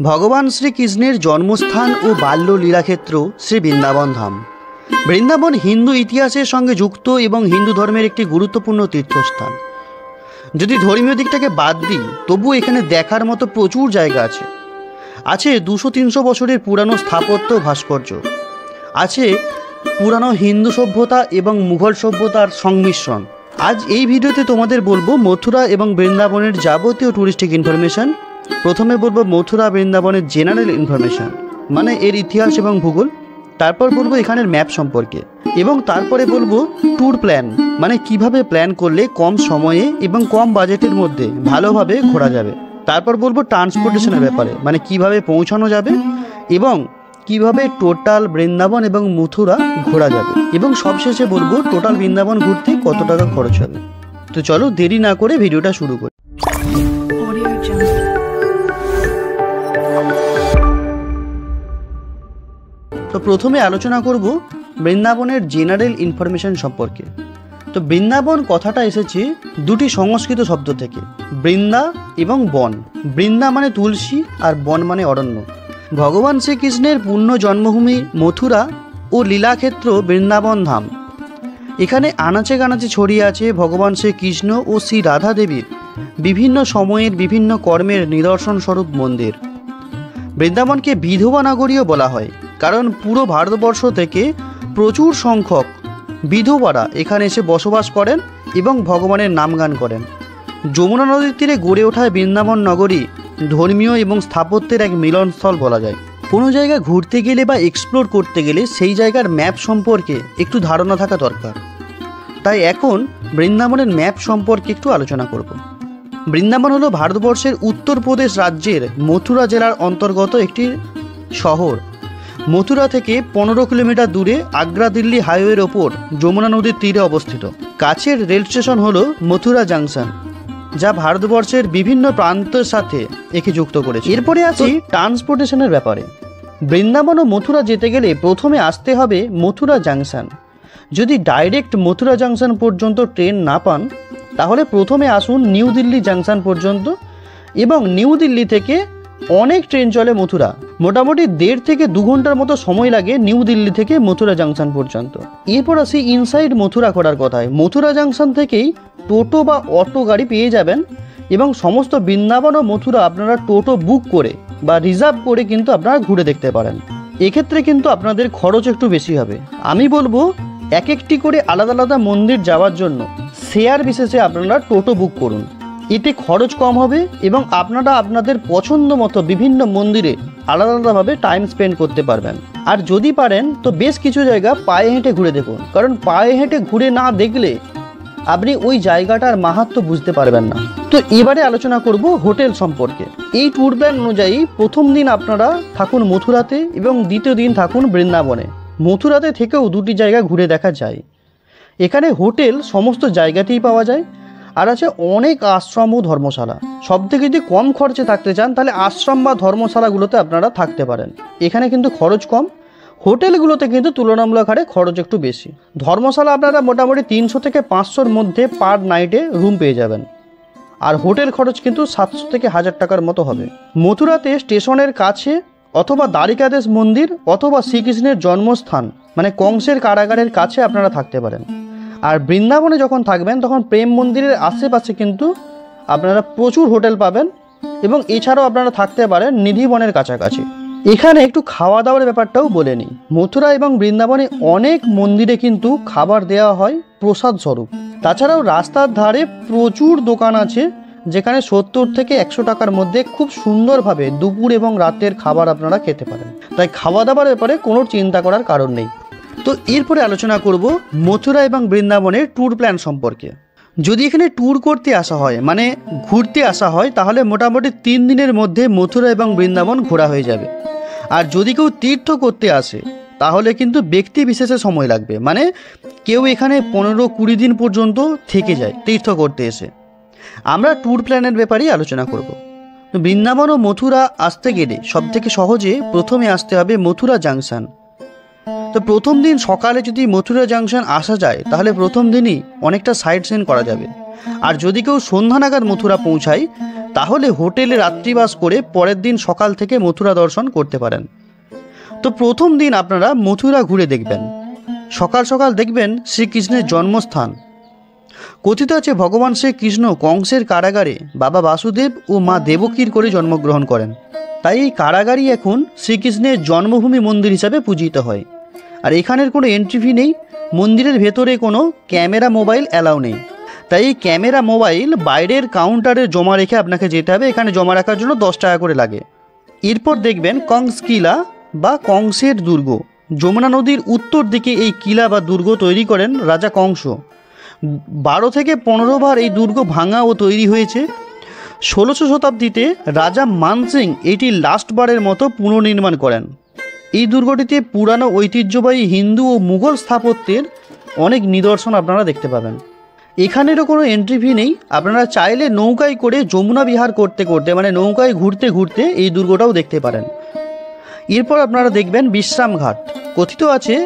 ভগবান শ্রীকৃষ্ণের জন্মস্থান ও বাল্য লীলাক্ষেত্র শ্রী বৃন্দাবন ধাম। বৃন্দাবন হিন্দু ইতিহাসের সঙ্গে যুক্ত এবং হিন্দু ধর্মের একটি গুরুত্বপূর্ণ তীর্থস্থান। যদি ধর্মীয় দিকটাকে বাদ দিই, তবুও এখানে দেখার মতো প্রচুর জায়গা আছে। আছে 200-300 বছরের পুরানো স্থাপত্য ভাস্কর্য, আছে পুরানো হিন্দু সভ্যতা এবং মুঘল সভ্যতার সংমিশ্রণ। আজ এই ভিডিওতে তোমাদের বলবো মথুরা এবং বৃন্দাবনের যাবতীয় ট্যুরিস্টিক ইনফরমেশান। প্রথমে বলবো মথুরা বৃন্দাবনের জেনারেল ইনফরমেশান, মানে এর ইতিহাস এবং ভূগোল। তারপর বলবো এখানের ম্যাপ সম্পর্কে, এবং তারপরে বলবো ট্যুর প্ল্যান, মানে কিভাবে প্ল্যান করলে কম সময়ে এবং কম বাজেটের মধ্যে ভালোভাবে ঘোরা যাবে। তারপর বলবো ট্রান্সপোর্টেশনের ব্যাপারে, মানে কিভাবে পৌঁছানো যাবে এবং কিভাবে টোটাল বৃন্দাবন এবং মথুরা ঘোরা যাবে, এবং সবশেষে বলবো টোটাল বৃন্দাবন ঘুরতে কত টাকা খরচ হবে। তো চলো দেরি না করে ভিডিওটা শুরু করি। তো প্রথমে আলোচনা করব বৃন্দাবনের জেনারেল ইনফরমেশন সম্পর্কে। তো বৃন্দাবন কথাটা এসেছে দুটি সংস্কৃত শব্দ থেকে, বৃন্দা এবং বন। বৃন্দা মানে তুলসী আর বন মানে অরণ্য। ভগবান শ্রীকৃষ্ণের পূর্ণ জন্মভূমি মথুরা ও লীলাক্ষেত্র বৃন্দাবন ধাম। এখানে আনাচে কানাচে ছড়িয়ে আছে ভগবান শ্রীকৃষ্ণ ও শ্রী রাধা দেবীর বিভিন্ন সময়ের বিভিন্ন কর্মের নিদর্শন স্বরূপ মন্দির। বৃন্দাবনকে বিধবা নগরীও বলা হয়, কারণ পুরো ভারতবর্ষ থেকে প্রচুর সংখ্যক বিধবারা এখানে এসে বসবাস করেন এবং ভগবানের নামগান করেন। যমুনা নদীর তীরে গড়ে ওঠা বৃন্দাবন নগরী ধর্মীয় এবং স্থাপত্যের এক মিলনস্থল বলা যায়। কোনো জায়গা ঘুরতে গেলে বা এক্সপ্লোর করতে গেলে সেই জায়গার ম্যাপ সম্পর্কে একটু ধারণা থাকা দরকার। তাই এখন বৃন্দাবনের ম্যাপ সম্পর্কে একটু আলোচনা করব। বৃন্দাবন হলো ভারতবর্ষের উত্তরপ্রদেশ রাজ্যের মথুরা জেলার অন্তর্গত একটি শহর। মথুরা থেকে 15 কিলোমিটার দূরে আগ্রা দিল্লি হাইওয়ের ওপর যমুনা নদীর তীরে অবস্থিত। কাছের রেল স্টেশন হলো মথুরা জাংশন, যা ভারতবর্ষের বিভিন্ন প্রান্তের সাথে একে যুক্ত করেছে। এরপরে আসি ট্রান্সপোর্টেশনের ব্যাপারে। বৃন্দাবন ও মথুরা যেতে গেলে প্রথমে আসতে হবে মথুরা জাংশন। যদি ডাইরেক্ট মথুরা জাংশন পর্যন্ত ট্রেন না পান, তাহলে প্রথমে আসুন নিউ দিল্লি জাংশন পর্যন্ত, এবং নিউ দিল্লি থেকে অনেক ট্রেন চলে মথুরা। মোটামুটি 1.5 থেকে 2 ঘন্টার মতো সময় লাগে নিউ দিল্লি থেকে মথুরা জাংশন পর্যন্ত। এরপর আসি ইনসাইড মথুরা করার কথায়। মথুরা জাংশন থেকেই টোটো বা অটো গাড়ি পেয়ে যাবেন, এবং সমস্ত বৃন্দাবন ও মথুরা আপনারা টোটো বুক করে বা রিজার্ভ করে কিন্তু আপনারা ঘুরে দেখতে পারেন। এক্ষেত্রে কিন্তু আপনাদের খরচ একটু বেশি হবে। আমি বলবো এক একটি করে আলাদা আলাদা মন্দির যাওয়ার জন্য শেয়ার বিশেষে আপনারা টোটো বুক করুন। এতে খরচ কম হবে এবং আপনারা আপনাদের পছন্দ মতো বিভিন্ন মন্দিরে আলাদা আলাদাভাবে টাইম স্পেন্ড করতে পারবেন। আর যদি পারেন তো বেশ কিছু জায়গা পায়ে হেঁটে ঘুরে দেখুন, কারণ পায়ে হেঁটে ঘুরে না দেখলে আপনি ওই জায়গাটার মাহাত্ম্য বুঝতে পারবেন না। তো এবারে আলোচনা করব হোটেল সম্পর্কে। এই ট্যুর প্ল্যান অনুযায়ী প্রথম দিন আপনারা থাকুন মথুরাতে এবং দ্বিতীয় দিন থাকুন বৃন্দাবনে। মথুরাতে থেকেও 2টি জায়গা ঘুরে দেখা যায়। এখানে হোটেল সমস্ত জায়গাতেই পাওয়া যায়, আর আছে অনেক আশ্রম ও ধর্মশালা। সব থেকে যদি কম খরচে থাকতে চান, তাহলে আশ্রম বা ধর্মশালাগুলোতে আপনারা থাকতে পারেন। এখানে কিন্তু খরচ কম, হোটেলগুলোতে কিন্তু তুলনামূলক হারে খরচ একটু বেশি। ধর্মশালা আপনারা মোটামুটি 300 থেকে 500-র মধ্যে পার নাইটে রুম পেয়ে যাবেন, আর হোটেল খরচ কিন্তু 700 থেকে 1000 টাকার মতো হবে। মথুরাতে স্টেশনের কাছে অথবা দ্বারিকাধীশ মন্দির অথবা শ্রীকৃষ্ণের জন্মস্থান মানে কংসের কারাগারের কাছে আপনারা থাকতে পারেন। আর বৃন্দাবনে যখন থাকবেন তখন প্রেম মন্দিরের আশেপাশে কিন্তু আপনারা প্রচুর হোটেল পাবেন, এবং এছাড়াও আপনারা থাকতে পারেন নিধিবনের কাছাকাছি। এখানে একটু খাওয়া দাওয়ার ব্যাপারটাও বলে নিই। মথুরা এবং বৃন্দাবনে অনেক মন্দিরে কিন্তু খাবার দেওয়া হয় প্রসাদ স্বরূপ। তাছাড়াও রাস্তার ধারে প্রচুর দোকান আছে, যেখানে 70 থেকে 100 টাকার মধ্যে খুব সুন্দরভাবে দুপুর এবং রাতের খাবার আপনারা খেতে পারেন। তাই খাওয়া দাওয়ার ব্যাপারে কোনো চিন্তা করার কারণ নেই। তো এরপরে আলোচনা করব মথুরা এবং বৃন্দাবনের ট্যুর প্ল্যান সম্পর্কে। যদি এখানে ট্যুর করতে আসা হয়, মানে ঘুরতে আসা হয়, তাহলে মোটামুটি 3 দিনের মধ্যে মথুরা এবং বৃন্দাবন ঘোরা হয়ে যাবে। আর যদি কেউ তীর্থ করতে আসে, তাহলে কিন্তু ব্যক্তি বিশেষে সময় লাগবে, মানে কেউ এখানে 15-20 দিন পর্যন্ত থেকে যায় তীর্থ করতে এসে। আমরা ট্যুর প্ল্যানের ব্যাপারেই আলোচনা করব। বৃন্দাবন ও মথুরা আসতে গেলে সবথেকে সহজে প্রথমে আসতে হবে মথুরা জাংশন। তো প্রথম দিন সকালে যদি মথুরা জাংশন আসা যায় তাহলে প্রথম দিনই অনেকটা সাইট সিন করা যাবে। আর যদি কেউ সন্ধ্যা নাগাদ মথুরা পৌঁছায় তাহলে হোটেলে রাত্রিবাস করে পরের দিন সকাল থেকে মথুরা দর্শন করতে পারেন। তো প্রথম দিন আপনারা মথুরা ঘুরে দেখবেন। সকাল সকাল দেখবেন শ্রীকৃষ্ণের জন্মস্থান। কথিত আছে ভগবান শ্রীকৃষ্ণ কংসের কারাগারে বাবা বাসুদেব ও মা দেবকীর করে জন্মগ্রহণ করেন। তাই এই কারাগারই এখন শ্রীকৃষ্ণের জন্মভূমি মন্দির হিসাবে পূজিত হয়। আর এখানের কোনো এন্ট্রি ফি নেই, মন্দিরের ভেতরে কোনো ক্যামেরা মোবাইল অ্যালাউ নেই। তাই এই ক্যামেরা মোবাইল বাইরের কাউন্টারে জমা রেখে আপনাকে যেতে হবে। এখানে জমা রাখার জন্য 10 টাকা করে লাগে। এরপর দেখবেন কংস কিলা বা কংসের দুর্গ। যমুনা নদীর উত্তর দিকে এই কিলা বা দুর্গ তৈরি করেন রাজা কংস। 12 থেকে 15 বার এই দুর্গ ভাঙা ও তৈরি হয়েছে। 16শো শতাব্দীতে রাজা মানসিং এটি লাস্টবারের মতো পুনর্নির্মাণ করেন। এই দুর্গটিতে পুরানো ঐতিহ্যবাহী হিন্দু ও মুঘল স্থাপত্যের অনেক নিদর্শন আপনারা দেখতে পাবেন। এখানেরও কোনো এন্ট্রি ফি নেই। আপনারা চাইলে নৌকায় করে যমুনা বিহার করতে করতে মানে নৌকায় ঘুরতে ঘুরতে এই দুর্গটাও দেখতে পারেন। এরপর আপনারা দেখবেন বিশ্রামঘাট। কথিত আছে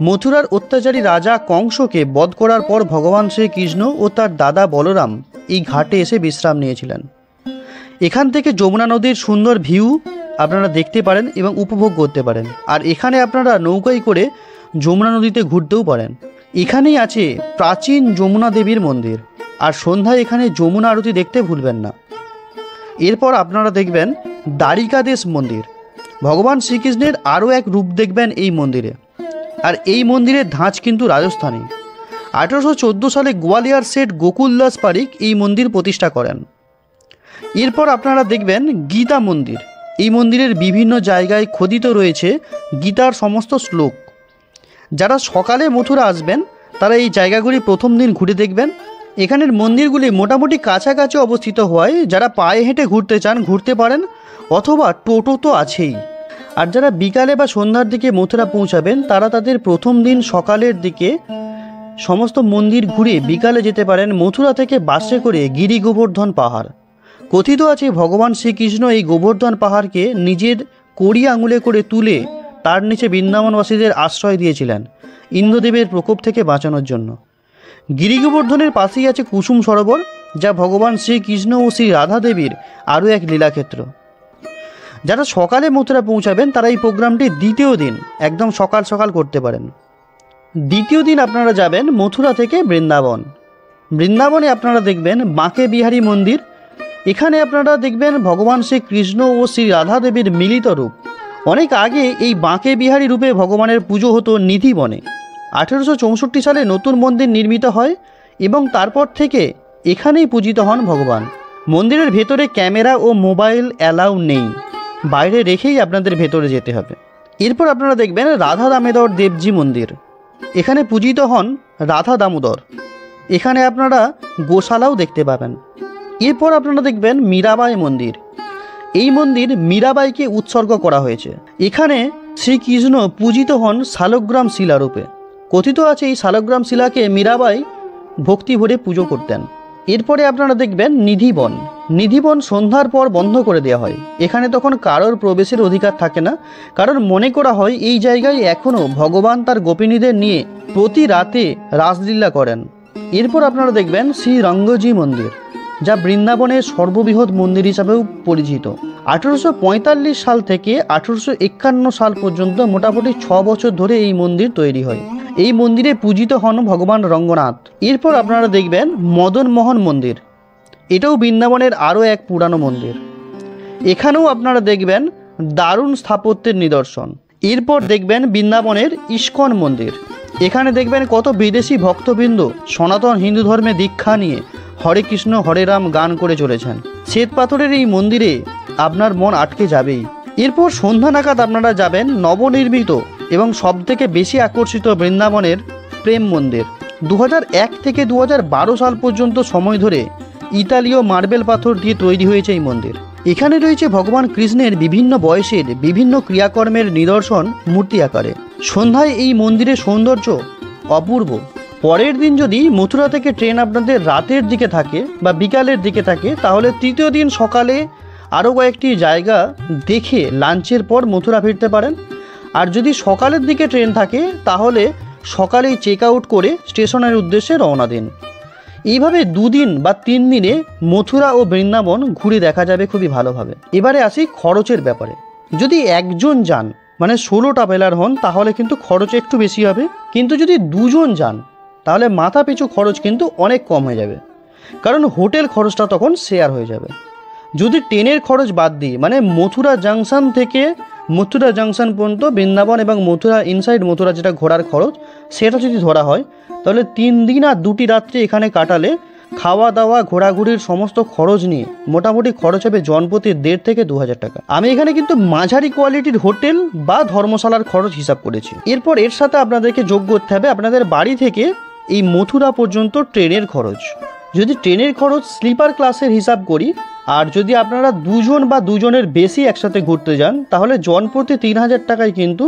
মথুরার অত্যাচারী রাজা কংসকে বধ করার পর ভগবান শ্রীকৃষ্ণ ও তার দাদা বলরাম এই ঘাটে এসে বিশ্রাম নিয়েছিলেন। এখান থেকে যমুনা নদীর সুন্দর ভিউ আপনারা দেখতে পারেন এবং উপভোগ করতে পারেন। আর এখানে আপনারা নৌকায় করে যমুনা নদীতে ঘুরতেও পারেন। এখানেই আছে প্রাচীন যমুনা দেবীর মন্দির। আর সন্ধ্যায় এখানে যমুনা আরতি দেখতে ভুলবেন না। এরপর আপনারা দেখবেন দ্বারিকাদেশ মন্দির। ভগবান শ্রীকৃষ্ণের আরও এক রূপ দেখবেন এই মন্দিরে। আর এই মন্দিরের ধাঁচ কিন্তু রাজস্থানী। 1814 সালে গোয়ালিয়র সেট গোকুলদাস পারিক এই মন্দির প্রতিষ্ঠা করেন। এরপর আপনারা দেখবেন গীতা মন্দির। এই মন্দিরের বিভিন্ন জায়গায় খোদিত রয়েছে গীতার সমস্ত শ্লোক। যারা সকালে মথুরা আসবেন তারা এই জায়গাগুলি প্রথম দিন ঘুরে দেখবেন। এখানের মন্দিরগুলি মোটামুটি কাছাকাছি অবস্থিত হওয়ায় যারা পায়ে হেঁটে ঘুরতে চান ঘুরতে পারেন, অথবা টোটো তো আছেই। আর যারা বিকালে বা সন্ধ্যার দিকে মথুরা পৌঁছাবেন তারা তাদের প্রথম দিন সকালের দিকে সমস্ত মন্দির ঘুরে বিকালে যেতে পারেন মথুরা থেকে বাসে করে গিরি গোবর্ধন পাহাড়। কথিত আছে ভগবান শ্রীকৃষ্ণ এই গোবর্ধন পাহাড়কে নিজের কড়ি আঙুলে করে তুলে তার নিচে বৃন্দাবনবাসীদের আশ্রয় দিয়েছিলেন ইন্দ্রদেবের প্রকোপ থেকে বাঁচানোর জন্য। গিরি গোবর্ধনের পাশেই আছে কুসুম সরোবর, যা ভগবান শ্রীকৃষ্ণ ও শ্রী রাধা দেবীর আরও এক লীলাক্ষেত্র। যারা সকালে মথুরা পৌঁছাবেন তারা এই প্রোগ্রামটি দ্বিতীয় দিন একদম সকাল সকাল করতে পারেন। দ্বিতীয় দিন আপনারা যাবেন মথুরা থেকে বৃন্দাবন। বৃন্দাবনে আপনারা দেখবেন বাঁকে বিহারী মন্দির। এখানে আপনারা দেখবেন ভগবান শ্রীকৃষ্ণ ও শ্রী রাধা দেবীর মিলিত রূপ। অনেক আগে এই বাঁকে বিহারী রূপে ভগবানের পুজো হতো নিধিবনে। 1864 সালে নতুন মন্দির নির্মিত হয় এবং তারপর থেকে এখানেই পূজিত হন ভগবান। মন্দিরের ভেতরে ক্যামেরা ও মোবাইল অ্যালাউ নেই, বাইরে রেখেই আপনাদের ভেতরে যেতে হবে। এরপর আপনারা দেখবেন রাধা দামোদর দেবজি মন্দির। এখানে পূজিত হন রাধা দামোদর। এখানে আপনারা গোশালাও দেখতে পাবেন। এরপর আপনারা দেখবেন মীরাবাই মন্দির। এই মন্দির মীরাবাইকে উৎসর্গ করা হয়েছে। এখানে শ্রীকৃষ্ণ পূজিত হন শালগ্রাম শিলারূপে। কথিত আছে এই শালগ্রাম শিলাকে মীরাবাই ভক্তি ভরে পুজো করতেন। এরপরে আপনারা দেখবেন নিধিবন। নিধিবন সন্ধ্যার পর বন্ধ করে দেওয়া হয়। এখানে তখন কারোর প্রবেশের অধিকার থাকে না, কারণ মনে করা হয় এই জায়গায় এখনও ভগবান তার গোপিনীদের নিয়ে প্রতি রাতে রাসলীলা করেন। এরপর আপনারা দেখবেন শ্রীরঙ্গজি মন্দির, যা বৃন্দাবনের সর্ববৃহৎ মন্দির হিসাবেও পরিচিত। 1845 সাল থেকে 1851 সাল পর্যন্ত মোটামুটি 6 বছর ধরে এই মন্দির তৈরি হয়। এই মন্দিরে পূজিত হন ভগবান রঙ্গনাথ। এরপর আপনারা দেখবেন মদন মোহন মন্দির। এটাও বৃন্দাবনের আরও এক পুরানো মন্দির। এখানেও আপনারা দেখবেন দারুণ স্থাপত্যের নিদর্শন। এরপর দেখবেন বৃন্দাবনের ইস্কন মন্দির। এখানে দেখবেন কত বিদেশি ভক্তবৃন্দ সনাতন হিন্দু ধর্মে দীক্ষা নিয়ে হরে কৃষ্ণ হরে রাম গান করে চলেছেন। শ্বেত পাথরের এই মন্দিরে আপনার মন আটকে যাবেই। এরপর সন্ধ্যা নাগাদ আপনারা যাবেন নবনির্মিত এবং সবথেকে বেশি আকর্ষিত বৃন্দাবনের প্রেম মন্দির। 2001 থেকে 2012 সাল পর্যন্ত সময় ধরে ইতালীয় মার্বেল পাথর দিয়ে তৈরি হয়েছে এই মন্দির। এখানে রয়েছে ভগবান কৃষ্ণের বিভিন্ন বয়সের বিভিন্ন ক্রিয়াকর্মের নিদর্শন মূর্তি আকারে। সন্ধ্যায় এই মন্দিরের সৌন্দর্য অপূর্ব। পরের দিন যদি মথুরা থেকে ট্রেন আপনাদের রাতের দিকে থাকে বা বিকালের দিকে থাকে তাহলে তৃতীয় দিন সকালে আরও কয়েকটি জায়গা দেখে লাঞ্চের পর মথুরা ফিরতে পারেন। আর যদি সকালের দিকে ট্রেন থাকে তাহলে সকালেই চেক আউট করে স্টেশনের উদ্দেশ্যে রওনা দিন। এইভাবে 2 দিন বা 3 দিনে মথুরা ও বৃন্দাবন ঘুরে দেখা যাবে খুবই ভালোভাবে। এবারে আসি খরচের ব্যাপারে। যদি একজন যান মানে 16 ট্রাভেলার হন তাহলে কিন্তু খরচ একটু বেশি হবে, কিন্তু যদি 2 জন যান তাহলে মাথা পিছু খরচ কিন্তু অনেক কম হয়ে যাবে, কারণ হোটেল খরচটা তখন শেয়ার হয়ে যাবে। যদি ট্রেনের খরচ বাদ দিই মানে মথুরা জাংশন থেকে মথুরা জাংশন পর্যন্ত বৃন্দাবন এবং মথুরা ইনসাইড মথুরা যেটা ঘোরার খরচ সেটা যদি ধরা হয় তাহলে 3 দিন আর 2টি রাত্রি এখানে কাটালে খাওয়া দাওয়া ঘোরাঘুরির সমস্ত খরচ নিয়ে মোটামুটি খরচ হবে জনপ্রতি 1,500 থেকে 2,000 টাকা। আমি এখানে কিন্তু মাঝারি কোয়ালিটির হোটেল বা ধর্মশালার খরচ হিসাব করেছি। এরপর এর সাথে আপনাদেরকে যোগ করতে হবে আপনাদের বাড়ি থেকে এই মথুরা পর্যন্ত ট্রেনের খরচ। যদি ট্রেনের খরচ স্লিপার ক্লাসের হিসাব করি আর যদি আপনারা 2 জন বা 2 জনের বেশি একসাথে ঘুরতে যান তাহলে জনপ্রতি 3,000 টাকায় কিন্তু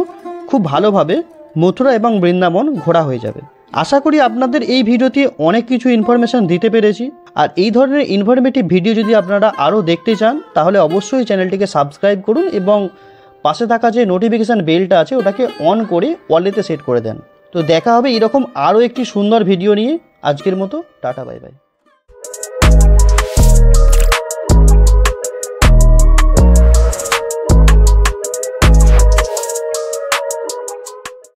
খুব ভালোভাবে মথুরা এবং বৃন্দাবন ঘোরা হয়ে যাবে। আশা করি আপনাদের এই ভিডিওতে অনেক কিছু ইনফরমেশন দিতে পেরেছি। আর এই ধরনের ইনফরমেটিভ ভিডিও যদি আপনারা আরও দেখতে চান তাহলে অবশ্যই চ্যানেলটিকে সাবস্ক্রাইব করুন এবং পাশে থাকা যে নোটিফিকেশান বেলটা আছে ওটাকে অন করে অলেতে সেট করে দেন। তো দেখা হবে এরকম আরও একটি সুন্দর ভিডিও নিয়ে। আজকের মতো টাটা বাই বাই।